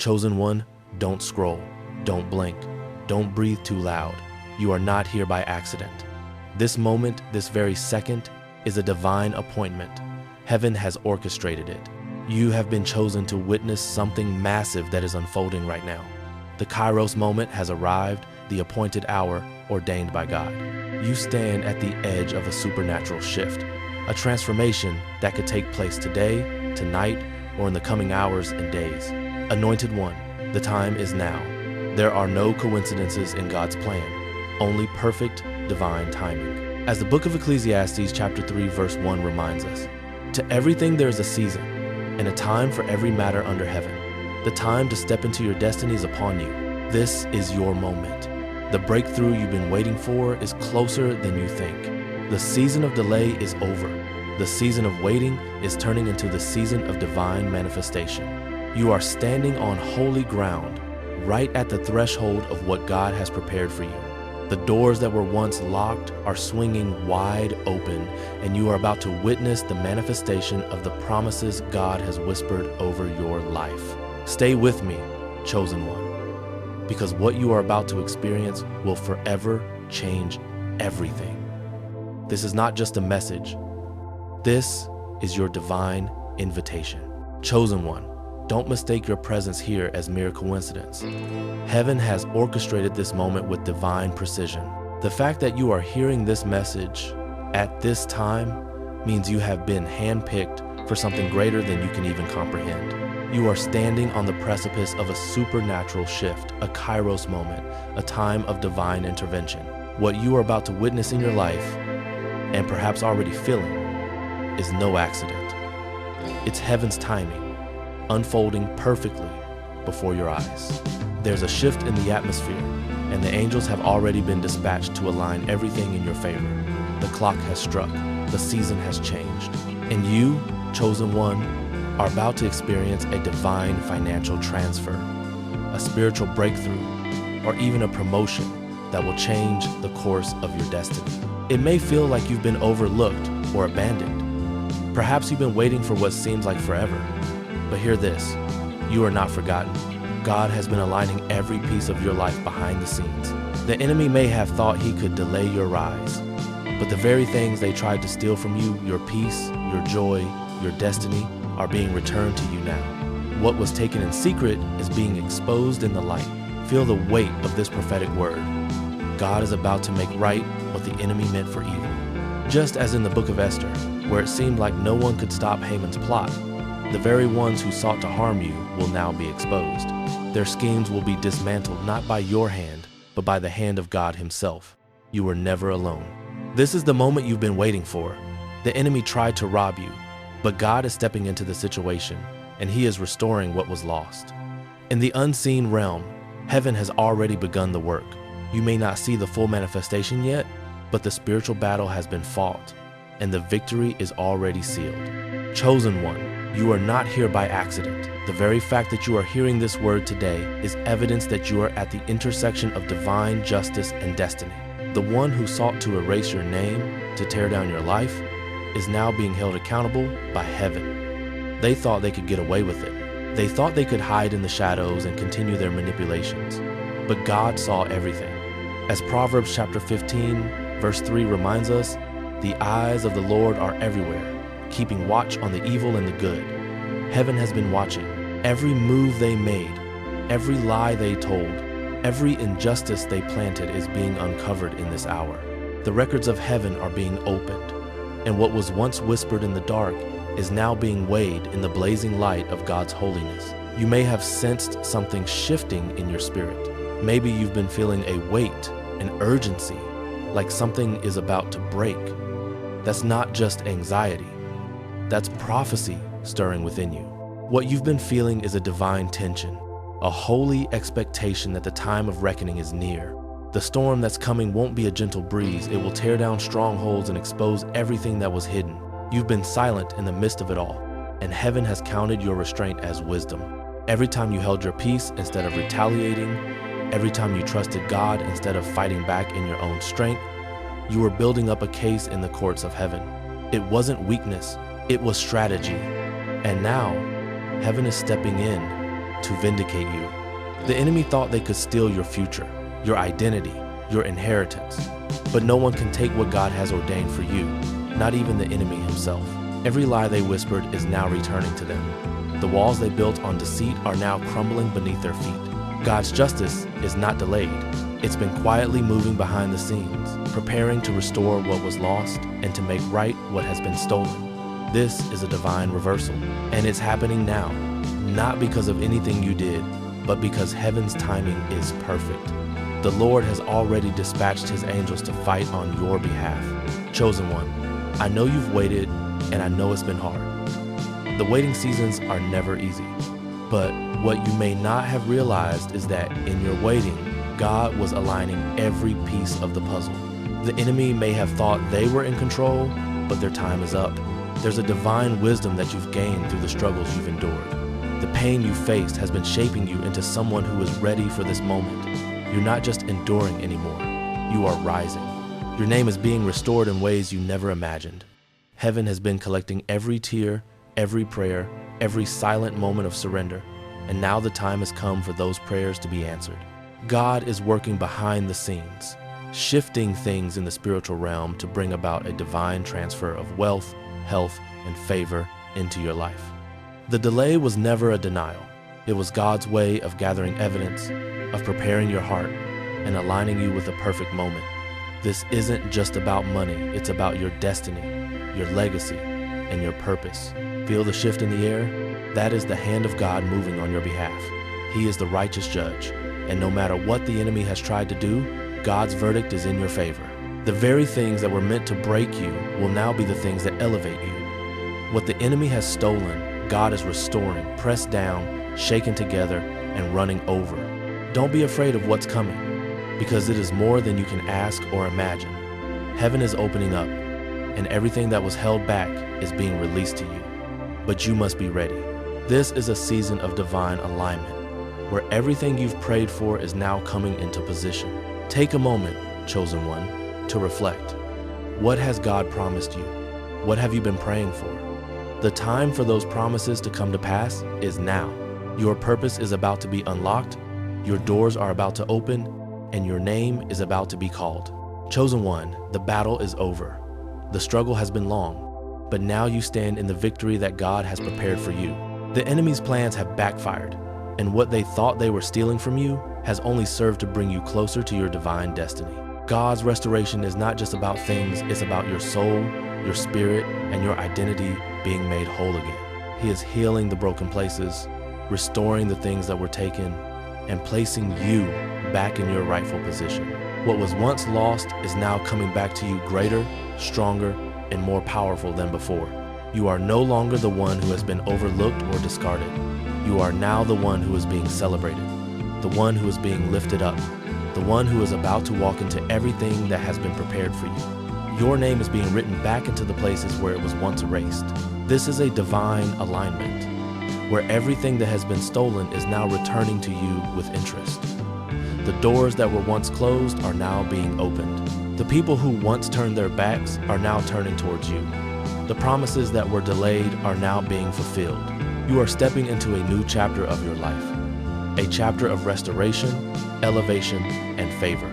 Chosen one, don't scroll, don't blink, don't breathe too loud. You are not here by accident. This moment, this very second, is a divine appointment. Heaven has orchestrated it. You have been chosen to witness something massive that is unfolding right now. The Kairos moment has arrived, the appointed hour ordained by God. You stand at the edge of a supernatural shift, a transformation that could take place today, tonight, or in the coming hours and days. Anointed one, the time is now. There are no coincidences in God's plan, only perfect divine timing. As the book of Ecclesiastes chapter 3 verse 1 reminds us, to everything there is a season, and a time for every matter under heaven. The time to step into your destiny is upon you. This is your moment. The breakthrough you've been waiting for is closer than you think. The season of delay is over. The season of waiting is turning into the season of divine manifestation. You are standing on holy ground, right at the threshold of what God has prepared for you. The doors that were once locked are swinging wide open, and you are about to witness the manifestation of the promises God has whispered over your life. Stay with me, chosen one, because what you are about to experience will forever change everything. This is not just a message. This is your divine invitation. Chosen one, don't mistake your presence here as mere coincidence. Heaven has orchestrated this moment with divine precision. The fact that you are hearing this message at this time means you have been handpicked for something greater than you can even comprehend. You are standing on the precipice of a supernatural shift, a Kairos moment, a time of divine intervention. What you are about to witness in your life, and perhaps already feeling, is no accident. It's heaven's timing, unfolding perfectly before your eyes. There's a shift in the atmosphere, and the angels have already been dispatched to align everything in your favor. The clock has struck, the season has changed, and you, chosen one, are about to experience a divine financial transfer, a spiritual breakthrough, or even a promotion that will change the course of your destiny. It may feel like you've been overlooked or abandoned. Perhaps you've been waiting for what seems like forever. But hear this, you are not forgotten. God has been aligning every piece of your life behind the scenes. The enemy may have thought he could delay your rise, but the very things they tried to steal from you, your peace, your joy, your destiny, are being returned to you now. What was taken in secret is being exposed in the light. Feel the weight of this prophetic word. God is about to make right what the enemy meant for evil. Just as in the book of Esther, where it seemed like no one could stop Haman's plot, the very ones who sought to harm you will now be exposed. Their schemes will be dismantled not by your hand, but by the hand of God himself. You were never alone. This is the moment you've been waiting for. The enemy tried to rob you, but God is stepping into the situation, and he is restoring what was lost. In the unseen realm, heaven has already begun the work. You may not see the full manifestation yet, but the spiritual battle has been fought, and the victory is already sealed. Chosen one, you are not here by accident. The very fact that you are hearing this word today is evidence that you are at the intersection of divine justice and destiny. The one who sought to erase your name, to tear down your life, is now being held accountable by heaven. They thought they could get away with it. They thought they could hide in the shadows and continue their manipulations. But God saw everything. As Proverbs chapter 15, verse 3 reminds us, the eyes of the Lord are everywhere, keeping watch on the evil and the good. Heaven has been watching. Every move they made, every lie they told, every injustice they planted is being uncovered in this hour. The records of heaven are being opened, and what was once whispered in the dark is now being weighed in the blazing light of God's holiness. You may have sensed something shifting in your spirit. Maybe you've been feeling a weight, an urgency, like something is about to break. That's not just anxiety. That's prophecy stirring within you. What you've been feeling is a divine tension, a holy expectation that the time of reckoning is near. The storm that's coming won't be a gentle breeze. It will tear down strongholds and expose everything that was hidden. You've been silent in the midst of it all, and heaven has counted your restraint as wisdom. Every time you held your peace instead of retaliating, every time you trusted God instead of fighting back in your own strength, you were building up a case in the courts of heaven. It wasn't weakness, it was strategy. And now, heaven is stepping in, to vindicate you. The enemy thought they could steal your future, your identity, your inheritance. But no one can take what God has ordained for you, not even the enemy himself. Every lie they whispered is now returning to them. The walls they built on deceit are now crumbling beneath their feet. God's justice is not delayed. It's been quietly moving behind the scenes, preparing to restore what was lost and to make right what has been stolen. This is a divine reversal, and it's happening now, not because of anything you did, but because heaven's timing is perfect. The Lord has already dispatched his angels to fight on your behalf. Chosen one, I know you've waited, and I know it's been hard. The waiting seasons are never easy, but what you may not have realized is that in your waiting, God was aligning every piece of the puzzle. The enemy may have thought they were in control, but their time is up. There's a divine wisdom that you've gained through the struggles you've endured. The pain you faced has been shaping you into someone who is ready for this moment. You're not just enduring anymore, you are rising. Your name is being restored in ways you never imagined. Heaven has been collecting every tear, every prayer, every silent moment of surrender, and now the time has come for those prayers to be answered. God is working behind the scenes, shifting things in the spiritual realm to bring about a divine transfer of wealth, health, and favor into your life. The delay was never a denial. It was God's way of gathering evidence, of preparing your heart, and aligning you with the perfect moment. This isn't just about money, it's about your destiny, your legacy, and your purpose. Feel the shift in the air? That is the hand of God moving on your behalf. He is the righteous judge, and no matter what the enemy has tried to do, God's verdict is in your favor. The very things that were meant to break you will now be the things that elevate you. What the enemy has stolen, God is restoring, pressed down, shaken together, and running over. Don't be afraid of what's coming, because it is more than you can ask or imagine. Heaven is opening up, and everything that was held back is being released to you. But you must be ready. This is a season of divine alignment, where everything you've prayed for is now coming into position. Take a moment, chosen one, to reflect. What has God promised you? What have you been praying for? The time for those promises to come to pass is now. Your purpose is about to be unlocked, your doors are about to open, and your name is about to be called. Chosen one, the battle is over. The struggle has been long, but now you stand in the victory that God has prepared for you. The enemy's plans have backfired, and what they thought they were stealing from you has only served to bring you closer to your divine destiny. God's restoration is not just about things, it's about your soul, your spirit, and your identity being made whole again. He is healing the broken places, restoring the things that were taken, and placing you back in your rightful position. What was once lost is now coming back to you greater, stronger, and more powerful than before. You are no longer the one who has been overlooked or discarded. You are now the one who is being celebrated, the one who is being lifted up, the one who is about to walk into everything that has been prepared for you. Your name is being written back into the places where it was once erased. This is a divine alignment, where everything that has been stolen is now returning to you with interest. The doors that were once closed are now being opened. The people who once turned their backs are now turning towards you. The promises that were delayed are now being fulfilled. You are stepping into a new chapter of your life, a chapter of restoration, elevation, and favor.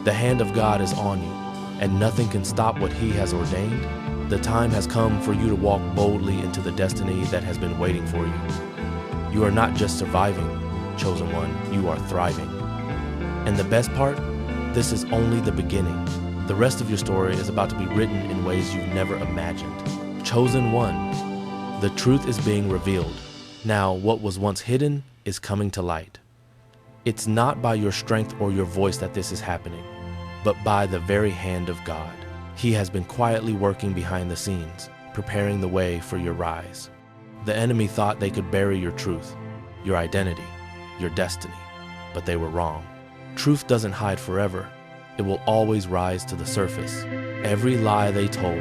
The hand of God is on you, and nothing can stop what He has ordained. The time has come for you to walk boldly into the destiny that has been waiting for you. You are not just surviving, chosen one, you are thriving. And the best part, this is only the beginning. The rest of your story is about to be written in ways you've never imagined. Chosen one, the truth is being revealed. Now, what was once hidden is coming to light. It's not by your strength or your voice that this is happening, but by the very hand of God. He has been quietly working behind the scenes, preparing the way for your rise. The enemy thought they could bury your truth, your identity, your destiny, but they were wrong. Truth doesn't hide forever. It will always rise to the surface. Every lie they told,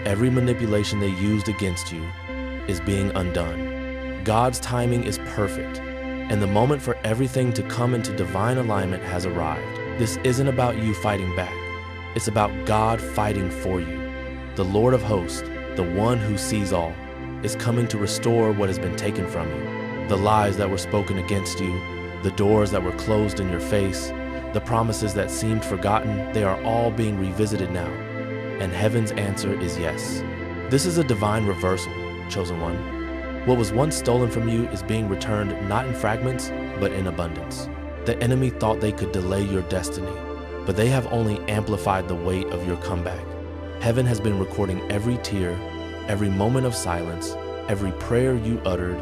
every manipulation they used against you is being undone. God's timing is perfect, and the moment for everything to come into divine alignment has arrived. This isn't about you fighting back. It's about God fighting for you. The Lord of hosts, the one who sees all, is coming to restore what has been taken from you. The lies that were spoken against you, the doors that were closed in your face, the promises that seemed forgotten, they are all being revisited now. And heaven's answer is yes. This is a divine reversal, chosen one. What was once stolen from you is being returned not in fragments, but in abundance. The enemy thought they could delay your destiny, but they have only amplified the weight of your comeback. Heaven has been recording every tear, every moment of silence, every prayer you uttered.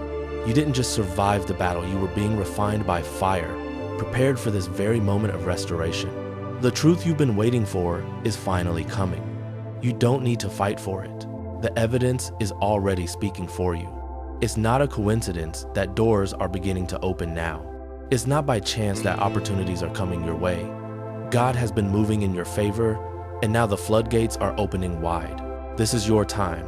You didn't just survive the battle, you were being refined by fire, prepared for this very moment of restoration. The truth you've been waiting for is finally coming. You don't need to fight for it. The evidence is already speaking for you. It's not a coincidence that doors are beginning to open now. It's not by chance that opportunities are coming your way. God has been moving in your favor, and now the floodgates are opening wide. This is your time,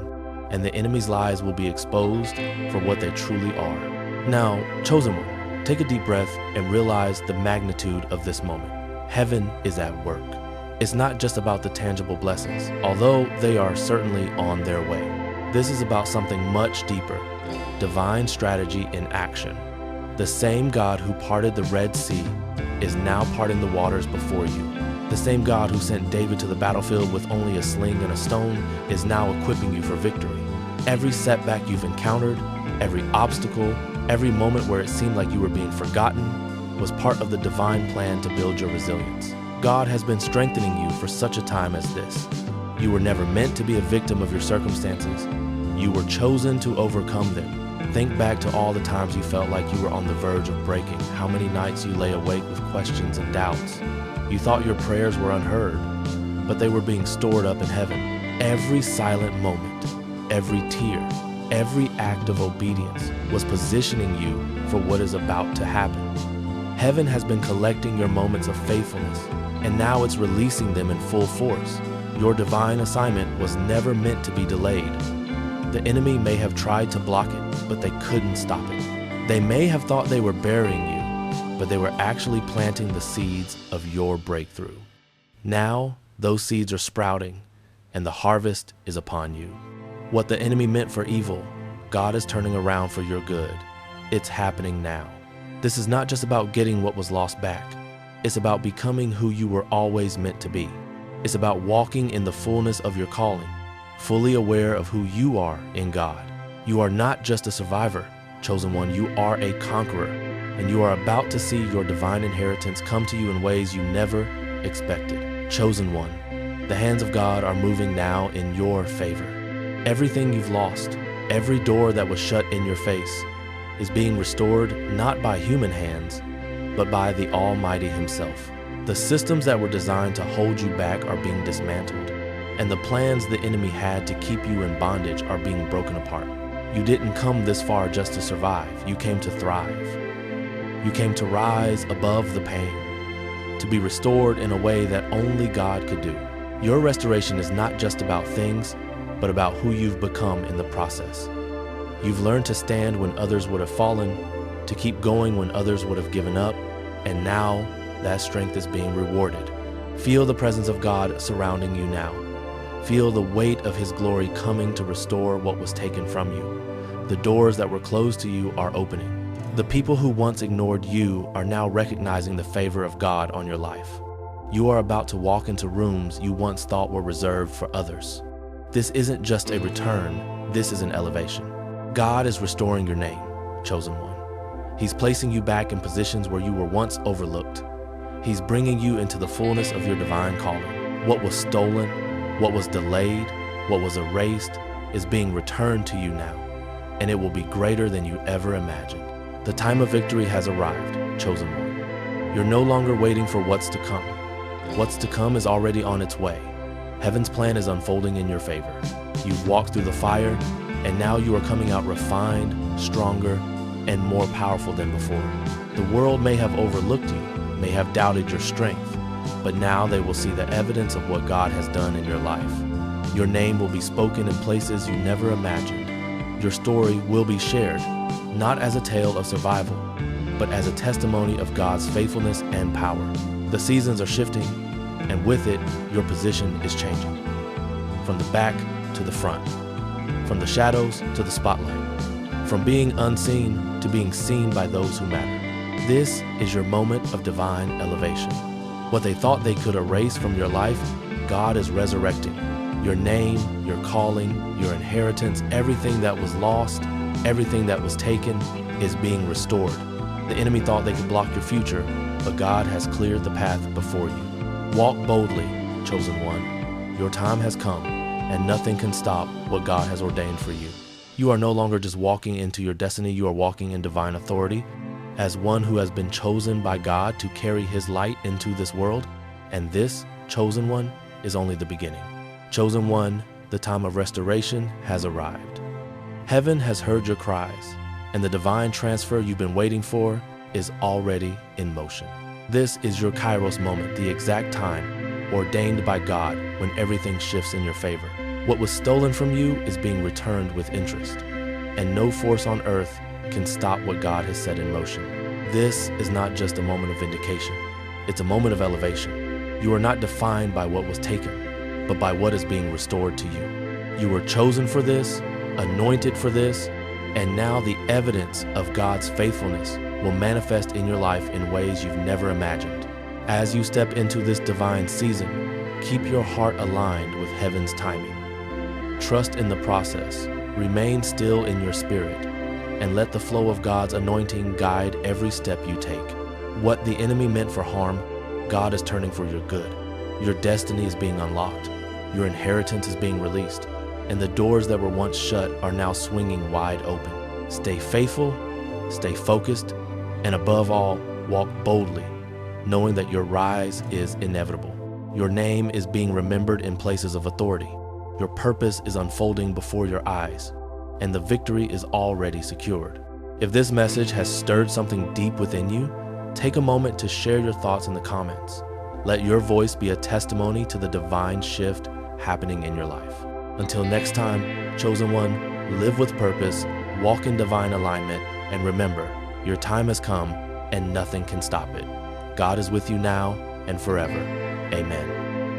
and the enemy's lies will be exposed for what they truly are. Now, chosen one, take a deep breath and realize the magnitude of this moment. Heaven is at work. It's not just about the tangible blessings, although they are certainly on their way. This is about something much deeper, divine strategy in action. The same God who parted the Red Sea is now parting the waters before you. The same God who sent David to the battlefield with only a sling and a stone is now equipping you for victory. Every setback you've encountered, every obstacle, every moment where it seemed like you were being forgotten was part of the divine plan to build your resilience. God has been strengthening you for such a time as this. You were never meant to be a victim of your circumstances. You were chosen to overcome them. Think back to all the times you felt like you were on the verge of breaking, how many nights you lay awake with questions and doubts. You thought your prayers were unheard, but they were being stored up in heaven. Every silent moment, every tear, every act of obedience was positioning you for what is about to happen. Heaven has been collecting your moments of faithfulness, and now it's releasing them in full force. Your divine assignment was never meant to be delayed. The enemy may have tried to block it, but they couldn't stop it. They may have thought they were burying you, but they were actually planting the seeds of your breakthrough. Now, those seeds are sprouting, and the harvest is upon you. What the enemy meant for evil, God is turning around for your good. It's happening now. This is not just about getting what was lost back. It's about becoming who you were always meant to be. It's about walking in the fullness of your calling, fully aware of who you are in God. You are not just a survivor, chosen one, you are a conqueror, and you are about to see your divine inheritance come to you in ways you never expected. Chosen one, the hands of God are moving now in your favor. Everything you've lost, every door that was shut in your face, is being restored not by human hands, but by the Almighty Himself. The systems that were designed to hold you back are being dismantled, and the plans the enemy had to keep you in bondage are being broken apart. You didn't come this far just to survive. You came to thrive. You came to rise above the pain, to be restored in a way that only God could do. Your restoration is not just about things, but about who you've become in the process. You've learned to stand when others would have fallen, to keep going when others would have given up, and now that strength is being rewarded. Feel the presence of God surrounding you now. Feel the weight of His glory coming to restore what was taken from you. The doors that were closed to you are opening. The people who once ignored you are now recognizing the favor of God on your life. You are about to walk into rooms you once thought were reserved for others. This isn't just a return, this is an elevation. God is restoring your name, chosen one. He's placing you back in positions where you were once overlooked. He's bringing you into the fullness of your divine calling. What was stolen, what was delayed, what was erased is being returned to you now, and it will be greater than you ever imagined. The time of victory has arrived, chosen one. You're no longer waiting for what's to come. What's to come is already on its way. Heaven's plan is unfolding in your favor. You've walked through the fire, and now you are coming out refined, stronger, and more powerful than before. The world may have overlooked you, may have doubted your strength, but now they will see the evidence of what God has done in your life. Your name will be spoken in places you never imagined. Your story will be shared, not as a tale of survival, but as a testimony of God's faithfulness and power. The seasons are shifting, and with it, your position is changing. From the back to the front, from the shadows to the spotlight, from being unseen to being seen by those who matter. This is your moment of divine elevation. What they thought they could erase from your life, God is resurrecting. Your name, your calling, your inheritance, everything that was lost, everything that was taken is being restored. The enemy thought they could block your future, but God has cleared the path before you. Walk boldly, chosen one. Your time has come, and nothing can stop what God has ordained for you. You are no longer just walking into your destiny, you are walking in divine authority as one who has been chosen by God to carry his light into this world, and this, chosen one, is only the beginning. Chosen one, the time of restoration has arrived. Heaven has heard your cries, and the divine transfer you've been waiting for is already in motion. This is your Kairos moment, the exact time ordained by God when everything shifts in your favor. What was stolen from you is being returned with interest, and no force on earth can stop what God has set in motion. This is not just a moment of vindication, it's a moment of elevation. You are not defined by what was taken, but by what is being restored to you. You were chosen for this, anointed for this, and now the evidence of God's faithfulness will manifest in your life in ways you've never imagined. As you step into this divine season, keep your heart aligned with heaven's timing. Trust in the process, remain still in your spirit, and let the flow of God's anointing guide every step you take. What the enemy meant for harm, God is turning for your good. Your destiny is being unlocked, your inheritance is being released, and the doors that were once shut are now swinging wide open. Stay faithful, stay focused, and above all, walk boldly, knowing that your rise is inevitable. Your name is being remembered in places of authority. Your purpose is unfolding before your eyes, and the victory is already secured. If this message has stirred something deep within you, take a moment to share your thoughts in the comments. Let your voice be a testimony to the divine shift happening in your life. Until next time, chosen one, live with purpose, walk in divine alignment, and remember, your time has come and nothing can stop it. God is with you now and forever. Amen.